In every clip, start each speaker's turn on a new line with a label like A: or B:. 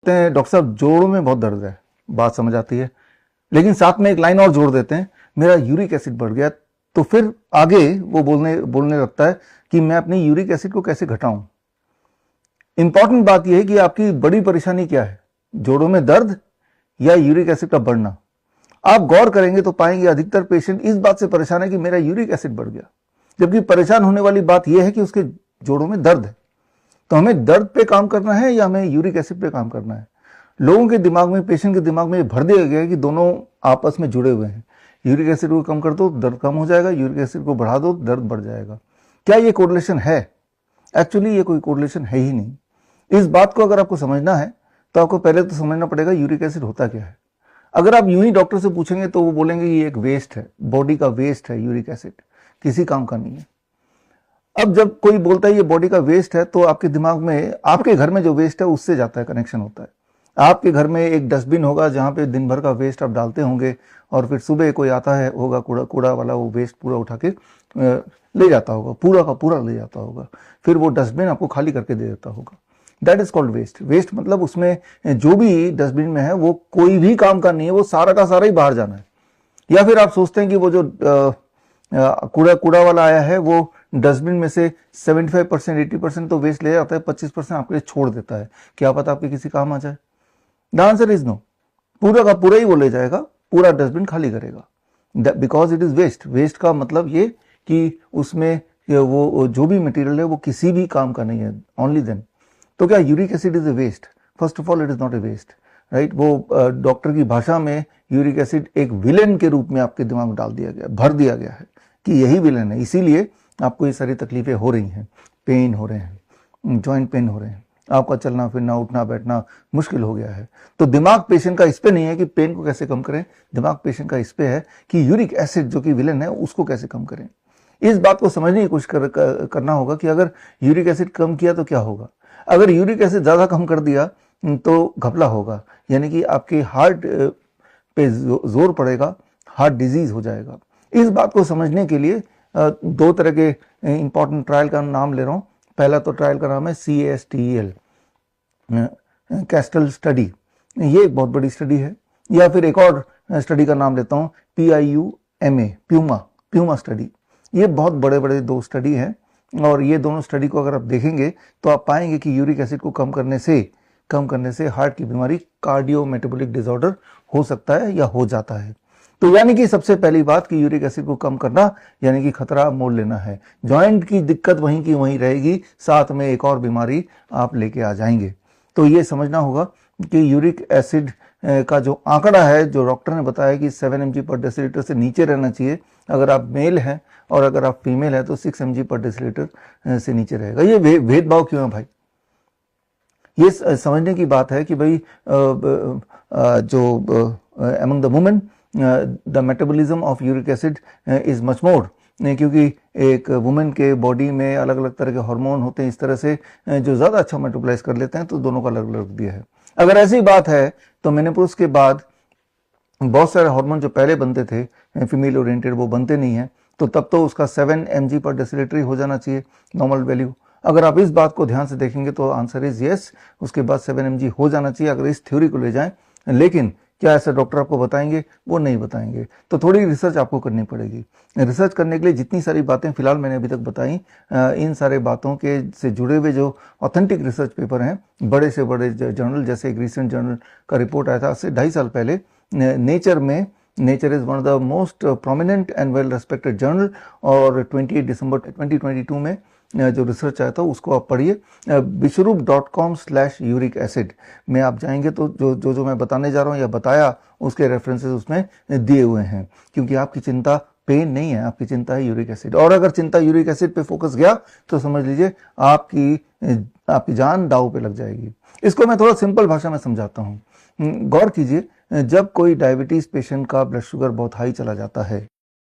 A: बोलते हैं डॉक्टर साहब जोड़ों में बहुत दर्द है, बात समझ आती है, लेकिन साथ में एक लाइन और जोड़ देते हैं, मेरा यूरिक एसिड बढ़ गया, तो फिर आगे वो बोलने लगता है कि मैं अपनी यूरिक एसिड को कैसे घटाऊं। इंपॉर्टेंट बात यह है कि आपकी बड़ी परेशानी क्या है, जोड़ों में दर्द या यूरिक एसिड का बढ़ना। आप गौर करेंगे तो पाएंगे अधिकतर पेशेंट इस बात से परेशान है कि मेरा यूरिक एसिड बढ़ गया, जबकि परेशान होने वाली बात यह है कि उसके जोड़ों में दर्द है। तो हमें दर्द पे काम करना है या हमें यूरिक एसिड पे काम करना है? लोगों के दिमाग में, पेशेंट के दिमाग में भर दिया गया है कि दोनों आपस में जुड़े हुए हैं। यूरिक एसिड को कम कर दो दर्द कम हो जाएगा, यूरिक एसिड को बढ़ा दो दर्द बढ़ जाएगा। क्या ये कोरिलेशन है? एक्चुअली ये कोई कोरिलेशन है ही नहीं। इस बात को अगर आपको समझना है तो आपको पहले तो समझना पड़ेगा यूरिक एसिड होता क्या है। अगर आप यूं ही डॉक्टर से पूछेंगे तो वो बोलेंगे ये एक वेस्ट है, बॉडी का वेस्ट है, यूरिक एसिड किसी काम का नहीं है। अब जब कोई बोलता है ये बॉडी का वेस्ट है तो आपके दिमाग में, आपके घर में जो वेस्ट है उससे जाता है, कनेक्शन होता है। आपके घर में एक डस्टबिन होगा जहां पे दिन भर का वेस्ट आप डालते होंगे, और फिर सुबह कोई आता है होगा कूड़ा वाला, वो वेस्ट पूरा उठा के ले जाता होगा, पूरा का पूरा ले जाता होगा, फिर वो डस्टबिन आपको खाली करके दे देता होगा। That is called waste. Waste मतलब उसमें जो भी डस्टबिन में है वो कोई भी काम का नहीं है, वो सारा का सारा ही बाहर जाना है। या फिर आप सोचते हैं कि वो जो कूड़ा वाला आया है वो डस्टबिन में से 75% 80% तो वेस्ट ले जाता है, 25% आपके लिए छोड़ देता है, क्या पता आपके किसी काम आ जाए। द आंसर इज नो, पूरा का पूरा ही वो ले जाएगा, पूरा डस्टबिन खाली करेगा, because it is waste. Waste का मतलब ये कि उसमें वो जो भी मटेरियल है वो किसी भी काम का नहीं है, ओनली देन। तो क्या uric acid is a waste? First of all it is not a waste, right. वो डॉक्टर की भाषा में यूरिक एसिड एक विलेन के रूप में आपके दिमाग में डाल दिया गया, भर दिया गया है कि यही विलेन है, इसीलिए आपको ये सारी तकलीफें हो रही हैं, पेन हो रहे हैं, जॉइंट पेन हो रहे हैं, आपका चलना फिरना उठना बैठना मुश्किल हो गया है। तो दिमाग पेशेंट का इस पे नहीं है कि पेन को कैसे कम करें, दिमाग पेशेंट का इस पे है कि यूरिक एसिड जो कि विलेन है उसको कैसे कम करें। इस बात को समझने की कोशिश करना होगा कि अगर यूरिक एसिड कम किया तो क्या होगा। अगर यूरिक एसिड ज्यादा कम कर दिया तो घपला होगा, यानी कि आपके हार्ट पे जोर पड़ेगा, हार्ट डिजीज हो जाएगा। इस बात को समझने के लिए दो तरह के इंपॉर्टेंट ट्रायल का नाम ले रहा हूं। पहला तो ट्रायल का नाम है CASTEL, कैस्टल स्टडी, ये एक बहुत बड़ी स्टडी है। या फिर एक और स्टडी का नाम लेता हूं PIUMA, प्यूमा स्टडी। ये बहुत बड़े बड़े दो स्टडी हैं, और ये दोनों स्टडी को अगर आप देखेंगे तो आप पाएंगे कि यूरिक एसिड को कम करने से हार्ट की बीमारी, कार्डियो मेटाबॉलिक डिसऑर्डर हो सकता है या हो जाता है। तो यानी कि सबसे पहली बात कि यूरिक एसिड को कम करना यानी कि खतरा मोल लेना है। जॉइंट की दिक्कत वहीं की वहीं रहेगी, साथ में एक और बीमारी आप लेके आ जाएंगे। तो ये समझना होगा कि यूरिक एसिड का जो आंकड़ा है, जो डॉक्टर ने बताया कि 7 mg/dL से नीचे रहना चाहिए अगर आप मेल हैं, और अगर आप फीमेल है तो 6 mg/dL से नीचे रहेगा। ये भेदभाव क्यों है भाई? ये समझने की बात है कि भाई जो among the women the metabolism of uric acid is much more, क्योंकि एक वुमेन के बॉडी में अलग अलग तरह के हार्मोन होते हैं, इस तरह से जो ज्यादा अच्छा मेटाबोलाइज कर लेते हैं, तो दोनों का अलग अलग दिया है। अगर ऐसी बात है तो मेनोपॉज के बाद बहुत सारे हार्मोन जो पहले बनते थे फीमेल ओरिएंटेड वो बनते नहीं है, तो तब तो उसका 7 mg/dL हो जाना चाहिए नॉर्मल वैल्यू। अगर आप इस बात को ध्यान से देखेंगे तो आंसर इज यस, उसके बाद 7 mg हो जाना चाहिए अगर इस थ्योरी को ले जाएं। लेकिन क्या ऐसा डॉक्टर आपको बताएंगे? वो नहीं बताएंगे। तो थोड़ी रिसर्च आपको करनी पड़ेगी। रिसर्च करने के लिए जितनी सारी बातें फिलहाल मैंने अभी तक बताई, इन सारे बातों के से जुड़े हुए जो ऑथेंटिक रिसर्च पेपर हैं, बड़े से बड़े जर्नल, जैसे एक रिसेंट जर्नल का रिपोर्ट आया था आज से 2.5 साल पहले नेचर में। Nature is one of the most prominent and well respected journal, और 28 दिसंबर 2022 में जो रिसर्च आया था उसको आप पढ़िए। विश्वरूप.com/uric acid में आप जाएंगे तो जो मैं बताने जा रहा हूँ या बताया उसके रेफरेंसेस उसमें दिए हुए हैं, क्योंकि आपकी चिंता पेन नहीं है, आपकी चिंता है यूरिक एसिड। और अगर चिंता यूरिक एसिड पे फोकस गया तो समझ लीजिए आपकी जान दांव पे लग जाएगी। इसको मैं थोड़ा सिंपल भाषा में समझाता हूँ। गौर कीजिए, जब कोई डायबिटीज पेशेंट का ब्लड शुगर बहुत हाई चला जाता है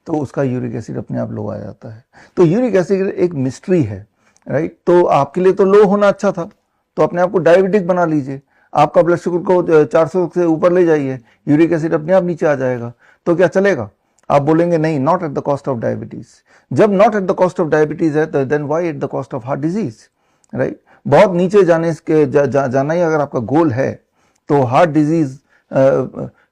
A: तो उसका यूरिक एसिड अपने आप लो आ जाता है। तो यूरिक एसिड एक मिस्ट्री है, राइट। तो आपके लिए तो लो होना अच्छा था, तो अपने आप को डायबिटिक बना लीजिए, आपका ब्लड शुगर को 400 से ऊपर ले जाइए, यूरिक एसिड अपने आप नीचे आ जाएगा। तो क्या चलेगा? आप बोलेंगे नहीं, not at the cost of diabetes. जब not at the cost of diabetes है तो then why at the cost of heart disease, right. बहुत नीचे जाना ही अगर आपका गोल है तो हार्ट डिजीज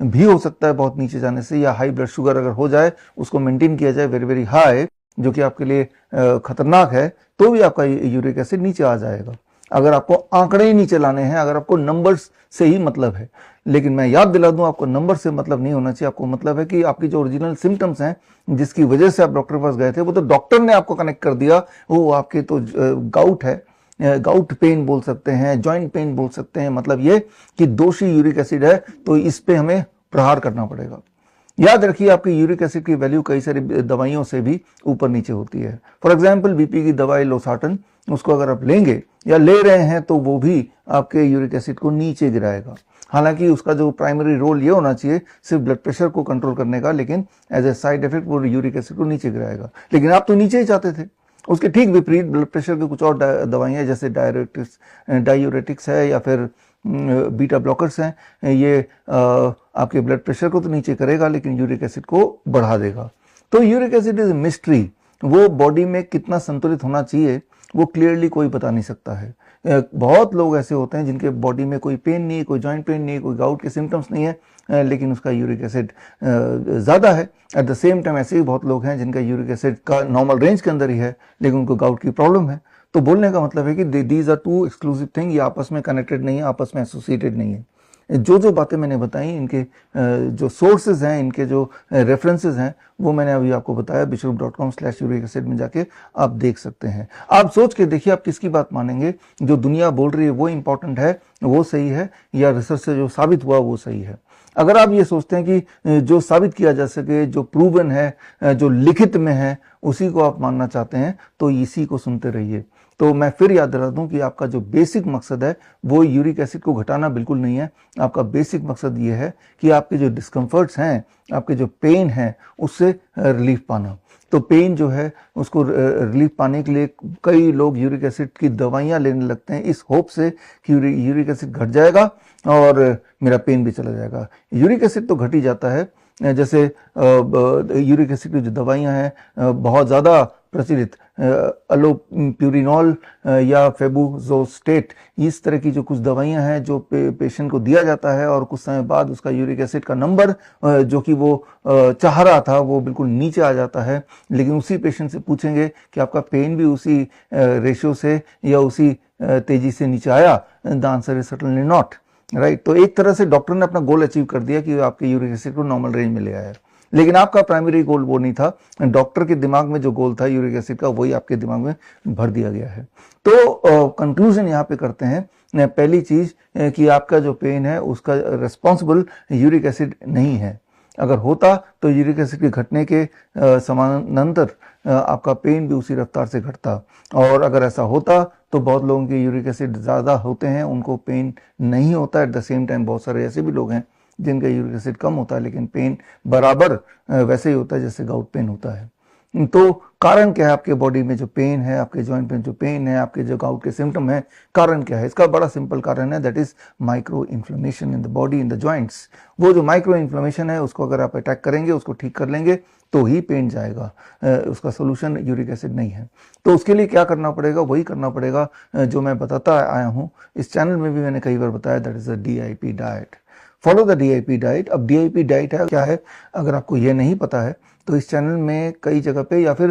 A: भी हो सकता है बहुत नीचे जाने से, या हाई ब्लड शुगर अगर हो जाए, उसको मेंटेन किया जाए वेरी वेरी हाई, जो कि आपके लिए खतरनाक है, तो भी आपका यूरिक एसिड नीचे आ जाएगा। अगर आपको आंकड़े ही नीचे लाने हैं, अगर आपको नंबर्स से ही मतलब है, लेकिन मैं याद दिला दूं, आपको नंबर से मतलब नहीं होना चाहिए। आपको मतलब है कि आपकी जो ओरिजिनल सिम्टम्स हैं, जिसकी वजह से आप डॉक्टर के पास गए थे, वो तो डॉक्टर ने आपको कनेक्ट कर दिया, वो आपके तो गाउट है, गाउट पेन बोल सकते हैं, जॉइंट पेन बोल सकते हैं। मतलब ये कि दोषी यूरिक एसिड है, तो इस पे हमें प्रहार करना पड़ेगा। याद रखिए, आपकी यूरिक एसिड की वैल्यू कई सारी दवाइयों से भी ऊपर नीचे होती है। फॉर एग्जांपल बीपी की दवाई लोसार्टन, उसको अगर आप लेंगे या ले रहे हैं, तो वो भी आपके यूरिक एसिड को नीचे गिराएगा। हालांकि उसका जो प्राइमरी रोल ये होना चाहिए सिर्फ ब्लड प्रेशर को कंट्रोल करने का, लेकिन एज ए साइड इफेक्ट वो यूरिक एसिड को नीचे गिराएगा। लेकिन आप तो नीचे ही चाहते थे। उसके ठीक विपरीत ब्लड प्रेशर के कुछ और दवाइयाँ, जैसे डायूरेटिक्स है या फिर बीटा ब्लॉकर्स हैं, ये आपके ब्लड प्रेशर को तो नीचे करेगा, लेकिन यूरिक एसिड को बढ़ा देगा। तो यूरिक एसिड इज मिस्ट्री। वो बॉडी में कितना संतुलित होना चाहिए, वो क्लियरली कोई बता नहीं सकता है। बहुत लोग ऐसे होते हैं जिनके बॉडी में कोई पेन नहीं है, कोई जॉइंट पेन नहीं है, कोई गाउट के सिम्टम्स नहीं है, लेकिन उसका यूरिक एसिड ज़्यादा है। एट द सेम टाइम ऐसे ही बहुत लोग हैं जिनका यूरिक एसिड का नॉर्मल रेंज के अंदर ही है, लेकिन उनको गाउट की प्रॉब्लम है। तो बोलने का मतलब है कि these are two exclusive thing, ये आपस में कनेक्टेड नहीं है, आपस में एसोसिएटेड नहीं है। जो जो बातें मैंने बताई, इनके जो सोर्सेज हैं, इनके जो रेफरेंसेज हैं, वो मैंने अभी आपको बताया। bishop.com/uric acid में जाके आप देख सकते हैं। आप सोच के देखिए, आप किसकी बात मानेंगे। जो दुनिया बोल रही है वो इंपॉर्टेंट है, वो सही है, या रिसर्च से जो साबित हुआ वो सही है। अगर आप ये सोचते हैं कि जो साबित किया जा सके, जो प्रूवन है, जो लिखित में है, उसी को आप मानना चाहते हैं, तो इसी को सुनते रहिए। तो मैं फिर याद दिला दूं कि आपका जो बेसिक मकसद है वो यूरिक एसिड को घटाना बिल्कुल नहीं है। आपका बेसिक मकसद ये है कि आपके जो डिस्कम्फर्ट्स हैं, आपके जो पेन है, उससे रिलीफ पाना। तो पेन जो है उसको रिलीफ पाने के लिए कई लोग यूरिक एसिड की दवाइयाँ लेने लगते हैं, इस होप से कि यूरिक एसिड घट जाएगा और मेरा पेन भी चला जाएगा। यूरिक एसिड तो घट ही जाता है। जैसे यूरिक एसिड की जो दवाइयाँ हैं बहुत ज़्यादा प्रचलित, अलोप्यूरिनॉल या फेबुजोस्टेट, इस तरह की जो कुछ दवाइयाँ हैं जो पेशेंट को दिया जाता है, और कुछ समय बाद उसका यूरिक एसिड का नंबर जो कि वो चाह रहा था वो बिल्कुल नीचे आ जाता है। लेकिन उसी पेशेंट से पूछेंगे कि आपका पेन भी उसी रेशियो से या उसी तेजी से नीचे आया, the answer is certainly not, right. तो एक तरह से डॉक्टर ने अपना गोल अचीव कर दिया कि आपके यूरिक एसिड को नॉर्मल रेंज में ले आया, लेकिन आपका प्राइमरी गोल वो नहीं था। डॉक्टर के दिमाग में जो गोल था यूरिक एसिड का, वही आपके दिमाग में भर दिया गया है। तो कंक्लूजन यहाँ पे करते हैं। पहली चीज कि आपका जो पेन है उसका रिस्पॉन्सिबल यूरिक एसिड नहीं है। अगर होता तो यूरिक एसिड के घटने के समानांतर आपका पेन भी उसी रफ्तार से घटता, और अगर ऐसा होता तो बहुत लोगों के यूरिक एसिड ज़्यादा होते हैं, उनको पेन नहीं होता। एट द सेम टाइम बहुत सारे ऐसे भी लोग हैं जिनका यूरिक एसिड कम होता है, लेकिन पेन बराबर वैसे ही होता है जैसे गाउट पेन होता है। तो कारण क्या है आपके बॉडी में जो पेन है, आपके जॉइंट में जो पेन है, आपके जो गाउट के सिम्टम है, कारण क्या है? इसका बड़ा सिंपल कारण है, that is micro inflammation in the body, in the joints. वो जो माइक्रो इन्फ्लेमेशन है उसको अगर आप अटैक करेंगे, उसको ठीक कर लेंगे, तो ही पेन जाएगा। उसका सोल्यूशन यूरिक एसिड नहीं है। तो उसके लिए क्या करना पड़ेगा? वही करना पड़ेगा जो मैं बताता आया हूँ, इस चैनल में भी मैंने कई बार बताया, that is a DIP diet. Follow the DIP diet. अब DIP डाइट है क्या है, अगर आपको ये नहीं पता है तो इस चैनल में कई जगह पे, या फिर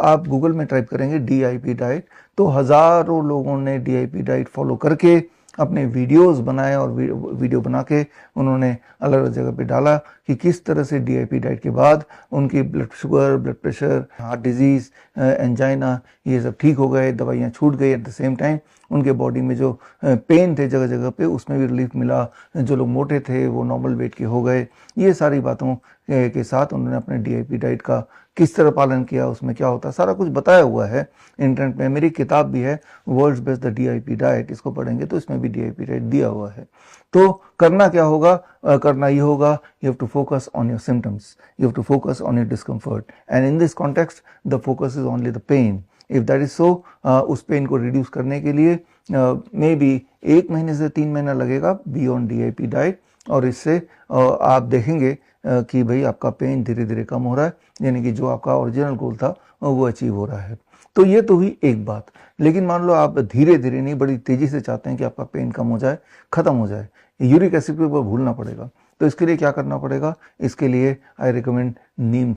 A: आप गूगल में टाइप करेंगे DIP डाइट, तो हज़ारों लोगों ने DIP डाइट फॉलो करके अपने वीडियोस बनाए, और वीडियो बना के उन्होंने अलग अलग जगह पे डाला कि किस तरह से DIP डाइट के बाद उनकी blood sugar, blood pressure, heart disease, angina, ये सब ठीक हो गए, दवाइयाँ छूट गई। एट द सेम टाइम उनके बॉडी में जो पेन थे जगह जगह पे, उसमें भी रिलीफ मिला। जो लोग मोटे थे वो नॉर्मल वेट के हो गए। ये सारी बातों के साथ उन्होंने अपने DIP डाइट का किस तरह पालन किया, उसमें क्या होता है, सारा कुछ बताया हुआ है इंटरनेट में। मेरी किताब भी है, world's best the DIP diet, इसको पढ़ेंगे तो इसमें भी DIP डाइट दिया हुआ है। तो करना क्या होगा? करना ये होगा, you have to focus on your symptoms, you have to focus on your discomfort, and in this context the focus is only the pain. If that is so, उस पेन को रिड्यूस करने के लिए मे बी 1 महीने से 3 महीना लगेगा, be on DIP diet, और इससे आप देखेंगे कि भाई आपका पेन धीरे धीरे कम हो रहा है, यानी कि जो आपका ओरिजिनल गोल था वो अचीव हो रहा है। तो ये तो हुई एक बात। लेकिन मान लो आप धीरे धीरे नहीं, बड़ी तेजी से चाहते हैं कि आपका पेन कम हो जाए, खत्म हो जाए। यूरिक एसिड के ऊपर भूलना पड़ेगा। तो इसके लिए क्या करना पड़ेगा? इसके लिए आई रिकमेंड नीम